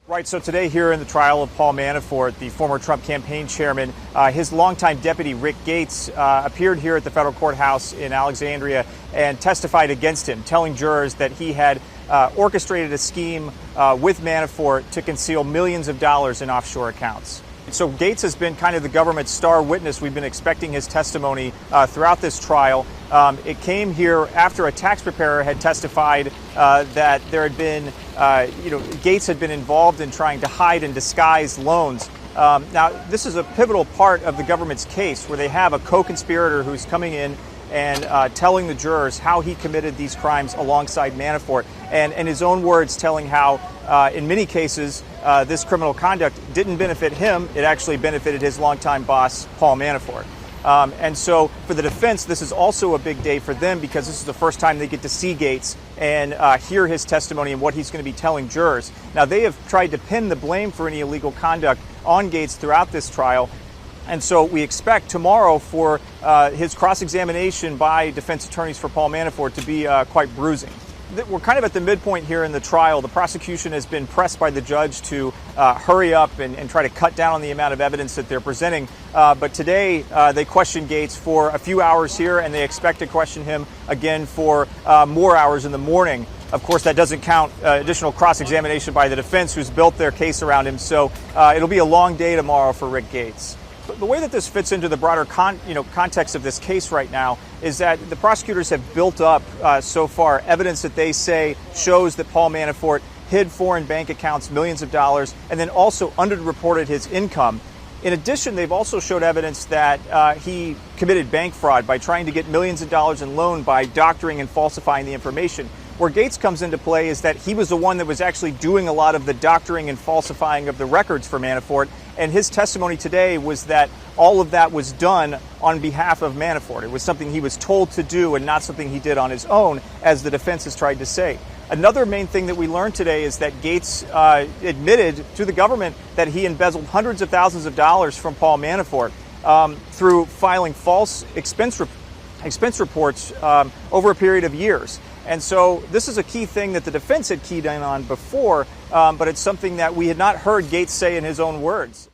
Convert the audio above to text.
Right, so today here in the trial of Paul Manafort, the former Trump campaign chairman, his longtime deputy, Rick Gates, appeared here at the federal courthouse in Alexandria and testified against him, telling jurors that he had orchestrated a scheme with Manafort to conceal millions of dollars in offshore accounts. So Gates has been kind of the government's star witness. We've been expecting his testimony throughout this trial. It came here after a tax preparer had testified that there had been, Gates had been involved in trying to hide and disguise loans. Now, this is a pivotal part of the government's case where they have a co-conspirator who's coming in and telling the jurors how he committed these crimes alongside Manafort, and in his own words telling how in many cases this criminal conduct didn't benefit him, it actually benefited his longtime boss, Paul Manafort. And so for the defense, this is also a big day for them because this is the first time they get to see Gates and hear his testimony and what he's going to be telling jurors. Now, they have tried to pin the blame for any illegal conduct on Gates throughout this trial. And so we expect tomorrow for his cross-examination by defense attorneys for Paul Manafort to be quite bruising. We're kind of at the midpoint here in the trial. The prosecution has been pressed by the judge to hurry up and try to cut down on the amount of evidence that they're presenting. But today they questioned Gates for a few hours here, and they expect to question him again for more hours in the morning. Of course, that doesn't count additional cross-examination by the defense, who's built their case around him. So it'll be a long day tomorrow for Rick Gates. The way that this fits into the broader context of this case right now is that the prosecutors have built up so far evidence that they say shows that Paul Manafort hid foreign bank accounts, millions of dollars, and then also underreported his income. In addition, they've also showed evidence that he committed bank fraud by trying to get millions of dollars in loan by doctoring and falsifying the information. Where Gates comes into play is that he was the one that was actually doing a lot of the doctoring and falsifying of the records for Manafort, and his testimony today was that all of that was done on behalf of Manafort. It was something he was told to do and not something he did on his own, as the defense has tried to say. Another main thing that we learned today is that Gates admitted to the government that he embezzled hundreds of thousands of dollars from Paul Manafort through filing false expense reports over a period of years. And so this is a key thing that the defense had keyed in on before, but it's something that we had not heard Gates say in his own words.